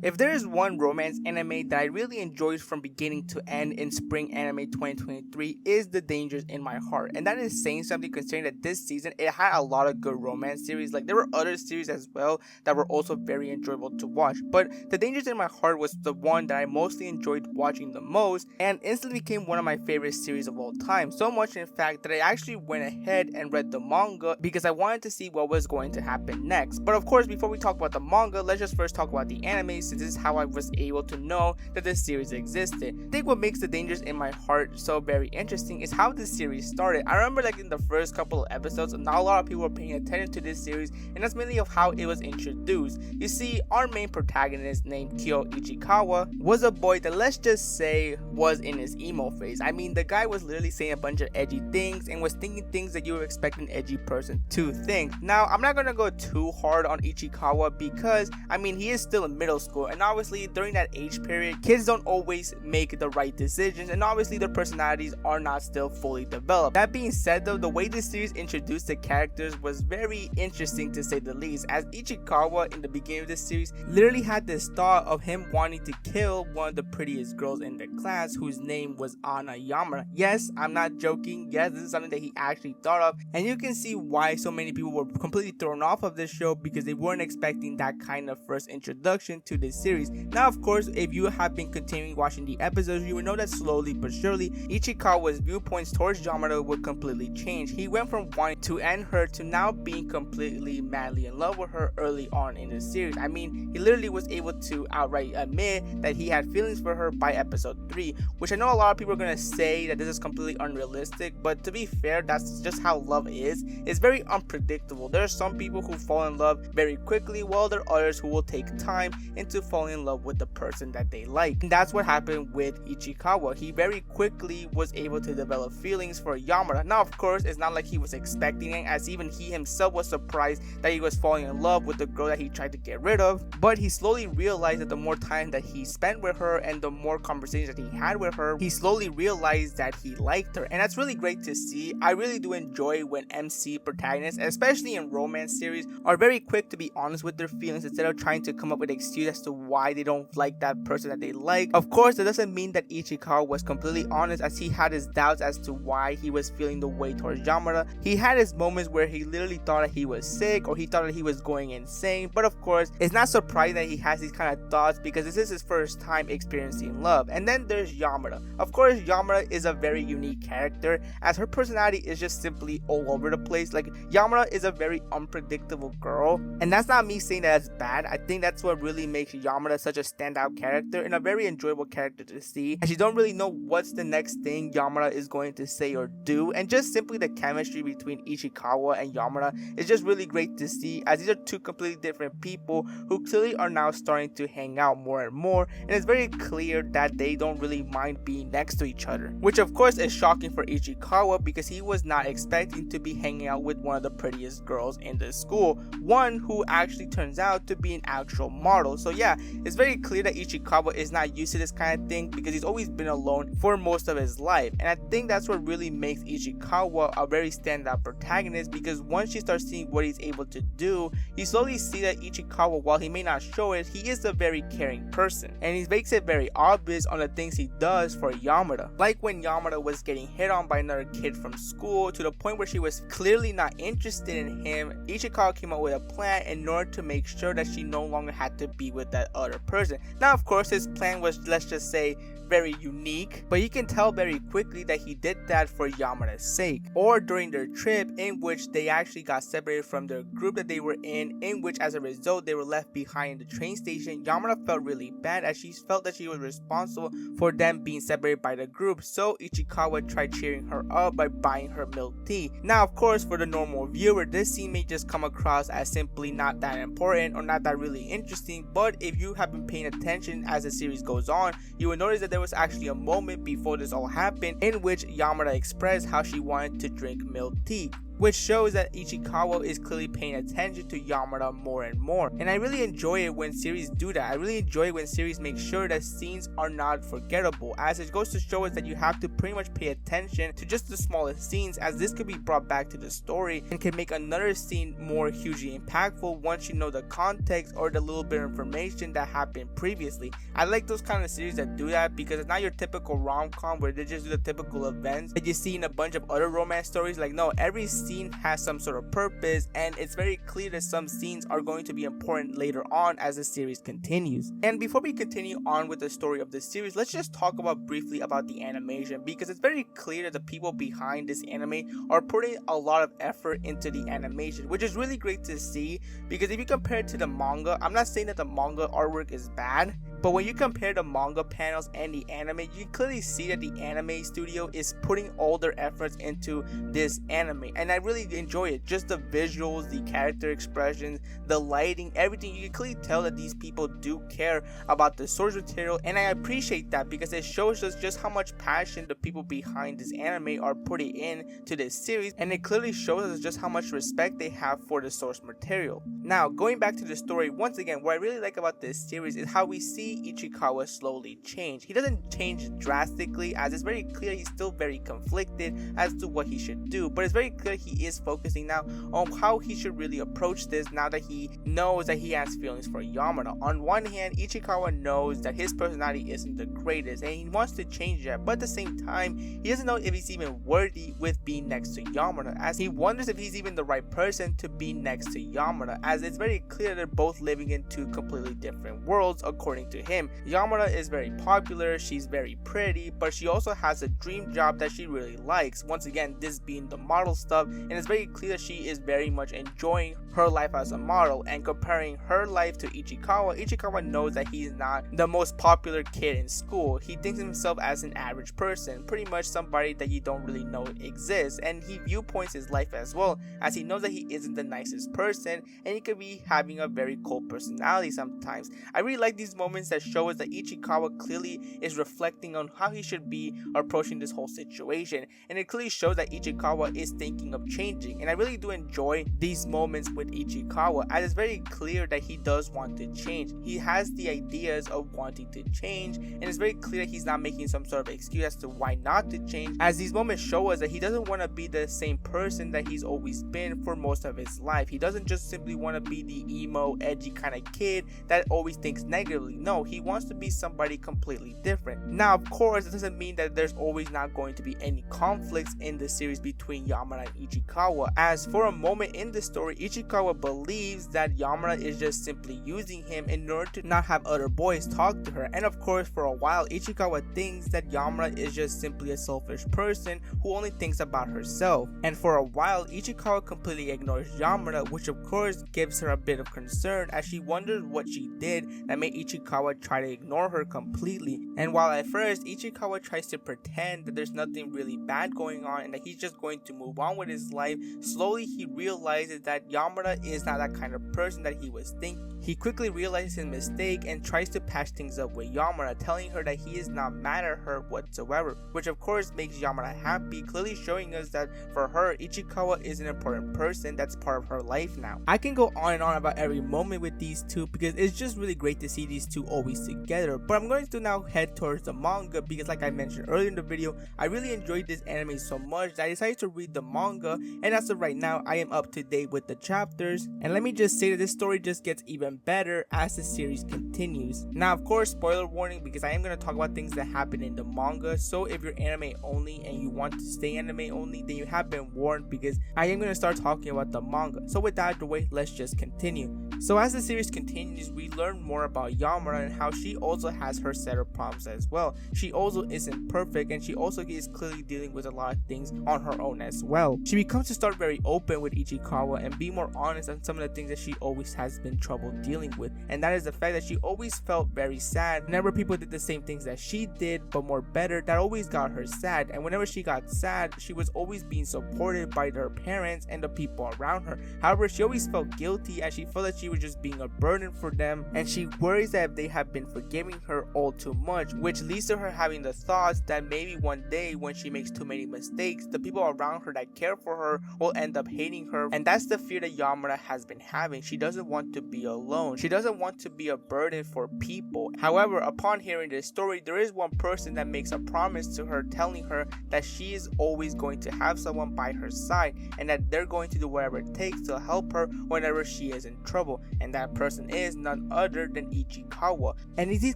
If there is one romance anime that I really enjoyed from beginning to end in Spring Anime 2023 is The Dangers in My Heart. And that is saying something considering that this season it had a lot of good romance series. Like there were other series as well that were also very enjoyable to watch. But The Dangers in My Heart was the one that I mostly enjoyed watching the most and instantly became one of my favorite series of all time. So much in fact that I actually went ahead and read the manga because I wanted to see what was going to happen next. But of course, before we talk about the manga, let's just first talk about the anime, since this is how I was able to know that this series existed. I think what makes The Dangers in My Heart so very interesting is how this series started. I remember like in the first couple of episodes, not a lot of people were paying attention to this series, and that's mainly of how it was introduced. You see, our main protagonist named Kyo Ichikawa was a boy that, let's just say, was in his emo phase. I mean, the guy was literally saying a bunch of edgy things and was thinking things that you would expect an edgy person to think. Now, I'm not gonna go too hard on Ichikawa because, I mean, he is still in middle school, and obviously during that age period, kids don't always make the right decisions, and obviously their personalities are not still fully developed. That being said though, the way this series introduced the characters was very interesting to say the least, as Ichikawa in the beginning of this series literally had this thought of him wanting to kill one of the prettiest girls in the class whose name was Ana Yamara. Yes, I'm not joking. Yes, this is something that he actually thought of, and you can see why so many people were completely thrown off of this show because they weren't expecting that kind of first introduction to this series. Now of course, if you have been continuing watching the episodes, you will know that slowly but surely Ichikawa's viewpoints towards Yamada would completely change. He went from wanting to end her to now being completely madly in love with her early on in the series. I mean, he literally was able to outright admit that he had feelings for her by episode 3, which I know a lot of people are going to say that this is completely unrealistic, but to be fair, that's just how love is. It's very unpredictable. There are some people who fall in love very quickly, while there are others who will take time into falling in love with the person that they like. And that's what happened with Ichikawa. He very quickly was able to develop feelings for Yamada. Now of course, it's not like he was expecting it, as even he himself was surprised that he was falling in love with the girl that he tried to get rid of, but he slowly realized that the more time that he spent with her and the more conversations that he had with her, he slowly realized that he liked her, and that's really great to see. I really do enjoy when MC protagonists, especially in romance series, are very quick to be honest with their feelings instead of trying to come up with an excuse as to why they don't like that person that they like. Of course, that doesn't mean that Ichikawa was completely honest, as he had his doubts as to why he was feeling the way towards Yamada. He had his moments where he literally thought that he was sick or he thought that he was going insane, but of course, it's not surprising that he has these kind of thoughts because this is his first time experiencing love. And then there's Yamada. Of course, Yamada is a very unique character, as her personality is just simply all over the place. Like, Yamada is a very unpredictable girl, and that's not me saying that it's bad. I think that's what really makes Yamada such a standout character and a very enjoyable character to see, as you don't really know what's the next thing Yamada is going to say or do, and just simply the chemistry between Ichikawa and Yamada is just really great to see, as these are two completely different people who clearly are now starting to hang out more and more, and it's very clear that they don't really mind being next to each other, which of course is shocking for Ichikawa because he was not expecting to be hanging out with one of the prettiest girls in the school, one who actually turns out to be an actual model. So yeah, it's very clear that Ichikawa is not used to this kind of thing because he's always been alone for most of his life, and I think that's what really makes Ichikawa a very standout protagonist, because once you start seeing what he's able to do, you slowly see that Ichikawa, while he may not show it, he is a very caring person, and he makes it very obvious on the things he does for Yamada. Like when Yamada was getting hit on by another kid from school to the point where she was clearly not interested in him, Ichikawa came up with a plan in order to make sure that she no longer had to be with that other person. Now of course, his plan was, let's just say, very unique, but you can tell very quickly that he did that for Yamada's sake. Or during their trip, in which they actually got separated from their group that they were in which as a result they were left behind in the train station, Yamada felt really bad as she felt that she was responsible for them being separated by the group, so Ichikawa tried cheering her up by buying her milk tea. Now of course, for the normal viewer, this scene may just come across as simply not that important or not that really interesting, but if you have been paying attention as the series goes on, you will notice that there was actually a moment before this all happened in which Yamada expressed how she wanted to drink milk tea. which shows that Ichikawa is clearly paying attention to Yamada more and more. And I really enjoy it when series do that. I really enjoy it when series make sure that scenes are not forgettable, as it goes to show us that you have to pretty much pay attention to just the smallest scenes, as this could be brought back to the story and can make another scene more hugely impactful once you know the context or the little bit of information that happened previously. I like those kind of series that do that, because it's not your typical rom-com where they just do the typical events that you see in a bunch of other romance stories. Like, no, every scene has some sort of purpose, and it's very clear that some scenes are going to be important later on as the series continues. And before we continue on with the story of the series, let's just talk about briefly about the animation, because it's very clear that the people behind this anime are putting a lot of effort into the animation, which is really great to see. Because if you compare it to the manga, I'm not saying that the manga artwork is bad, but when you compare the manga panels and the anime, you clearly see that the anime studio is putting all their efforts into this anime, and I really enjoy it. Just the visuals, the character expressions, the lighting, everything. You can clearly tell that these people do care about the source material, and I appreciate that, because it shows us just how much passion the people behind this anime are putting in to this series, and it clearly shows us just how much respect they have for the source material. Now, going back to the story, once again, what I really like about this series is how we see Ichikawa slowly change. He doesn't change drastically, as it's very clear he's still very conflicted as to what he should do, but it's very clear he is focusing now on how he should really approach this now that he knows that he has feelings for Yamada. On one hand, Ichikawa knows that his personality isn't the greatest and he wants to change that, but at the same time, he doesn't know if he's even worthy with being next to Yamada, as he wonders if he's even the right person to be next to Yamada, as it's very clear they're both living in two completely different worlds according to him. Yamada is very popular, she's very pretty, but she also has a dream job that she really likes. Once again, this being the model stuff, and it's very clear she is very much enjoying her life as a model. And comparing her life to Ichikawa knows that he's not the most popular kid in school. He thinks of himself as an average person, pretty much somebody that you don't really know exists, and he viewpoints his life as well, as he knows that he isn't the nicest person and he could be having a very cold personality sometimes. I really like these moments that show us that Ichikawa clearly is reflecting on how he should be approaching this whole situation, and it clearly shows that Ichikawa is thinking of changing. And I really do enjoy these moments with Ichikawa, as it's very clear that he does want to change. He has the ideas of wanting to change, and it's very clear he's not making some sort of excuse as to why not to change, as these moments show us that he doesn't want to be the same person that he's always been for most of his life. He doesn't just simply want to be the emo, edgy kind of kid that always thinks negatively. No, he wants to be somebody completely different. Now, of course, it doesn't mean that there's always not going to be any conflicts in the series between Yamada and Ichikawa, as for a moment in the story, Ichikawa believes that Yamada is just simply using him in order to not have other boys talk to her. And of course, for a while, Ichikawa thinks that Yamada is just simply a selfish person who only thinks about herself. And for a while, Ichikawa completely ignores Yamada, which of course gives her a bit of concern, as she wonders what she did that made Ichikawa try to ignore her completely. And while at first Ichikawa tries to pretend that there's nothing really bad going on and that he's just going to move on with his life, slowly he realizes that Yamada is not that kind of person that he was thinking. He quickly realizes his mistake and tries to patch things up with Yamada, telling her that he is not mad at her whatsoever, which of course makes Yamada happy, clearly showing us that for her, Ichikawa is an important person that's part of her life now. I can go on and on about every moment with these two, because it's just really great to see these two always together, but I'm going to now head towards the manga, because like I mentioned earlier in the video, I really enjoyed this anime so much that I decided to read the manga, and as of right now, I am up to date with the chapters. And let me just say that this story just gets even better as the series continues. Now, of course, spoiler warning, because I am going to talk about things that happen in the manga, so if you're anime only and you want to stay anime only, then you have been warned, because I am going to start talking about the manga. So with that out of the way, let's just continue. So as the series continues, we learn more about Yamada and how she also has her set of problems as well. She also isn't perfect, and she also is clearly dealing with a lot of things on her own as well. She becomes to start very open with Ichikawa and be more honest on some of the things that she always has been trouble dealing with, and that is the fact that she always felt very sad whenever people did the same things that she did but more better. That always got her sad, and whenever she got sad, she was always being supported by her parents and the people around her. However, she always felt guilty, as she felt that she was just being a burden for them, and she worries that if they have been forgiving her all too much, which leads to her having the thoughts that maybe one day when she makes too many mistakes, the people around her that care for her will end up hating her. And that's the fear that Yamada has been having. She doesn't want to be alone. She doesn't want to be a burden for people. However, upon hearing this story, there is one person that makes a promise to her, telling her that she is always going to have someone by her side, and that they're going to do whatever it takes to help her whenever she is in trouble. And that person is none other than Ichikawa. And it's these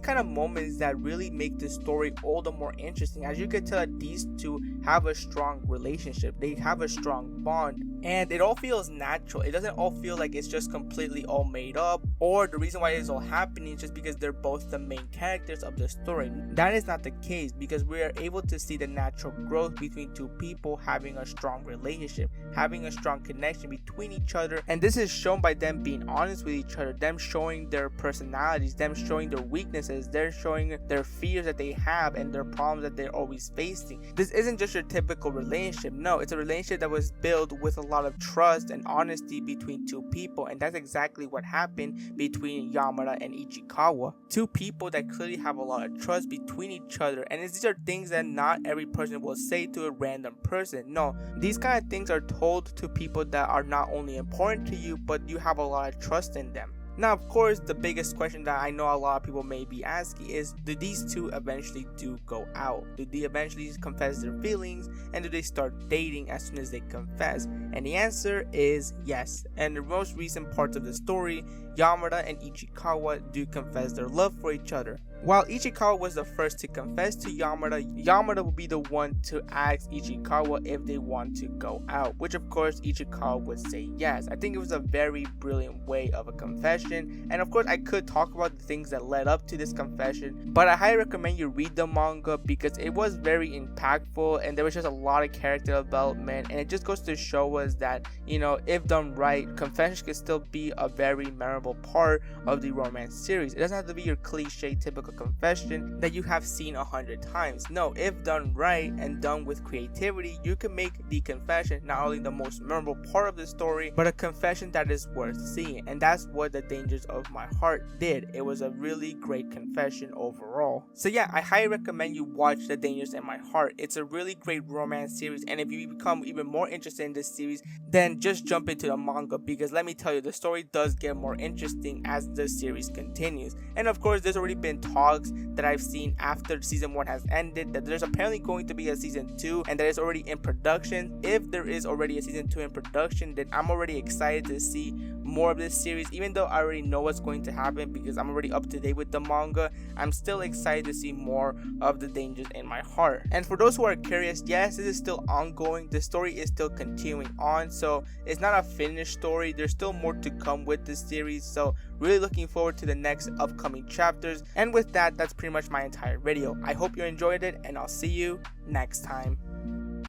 kind of moments that really make this story all the more interesting. As you can tell, that these two have a strong relationship. They have a strong bond, and it all feels natural. It doesn't all feel like it's just completely all made up, or the reason why it's all happening is just because they're both the main characters of the story. That is not the case, because we are able to see the natural growth between two people having a strong relationship, having a strong connection between each other, and this is shown by them being honest with each other, them showing their personalities, them showing their weaknesses, they're showing their fears that they have and their problems that they're always facing. This isn't just your typical relationship. No, it's a relationship that was built with a lot of trust and honesty between two people, and that's exactly what happened between Yamada and Ichikawa. Two people that clearly have a lot of trust between each other, and these are things that not every person will say to a random person. No, these kind of things are told to people that are not only important to you, but you have a lot of trust in them. Now, of course, the biggest question that I know a lot of people may be asking is, do these two eventually go out? Do they eventually confess their feelings, and do they start dating as soon as they confess? And the answer is yes. And the most recent parts of the story, Yamada and Ichikawa do confess their love for each other. While Ichikawa was the first to confess to Yamada, Yamada will be the one to ask Ichikawa if they want to go out, which of course Ichikawa would say yes. I think it was a very brilliant way of a confession, and of course I could talk about the things that led up to this confession, but I highly recommend you read the manga because it was very impactful and there was just a lot of character development, and it just goes to show us that, you know, if done right, confessions can still be a very memorable part of the romance series. It doesn't have to be your cliche typical confession that you have seen 100 times. No, if done right and done with creativity, you can make the confession not only the most memorable part of the story, but a confession that is worth seeing. And that's what The Dangers of My Heart did. It was a really great confession overall. So yeah, I highly recommend you watch The Dangers in My Heart. It's a really great romance series, and if you become even more interested in this series, then just jump into the manga, because let me tell you, the story does get more interesting as the series continues. And of course, there's already been talks that I've seen after season 1 has ended that there's apparently going to be a season 2, and that is already in production. If there is already a season 2 in production, then I'm already excited to see more of this series. Even though I already know what's going to happen because I'm already up to date with the manga, I'm still excited to see more of The Dangers in My Heart. And for those who are curious, yes, this is still ongoing. The story is still continuing on, so it's not a finished story. There's still more to come with this series, so really looking forward to the next upcoming chapters. And with that, that's pretty much my entire video. I hope you enjoyed it, and I'll see you next time.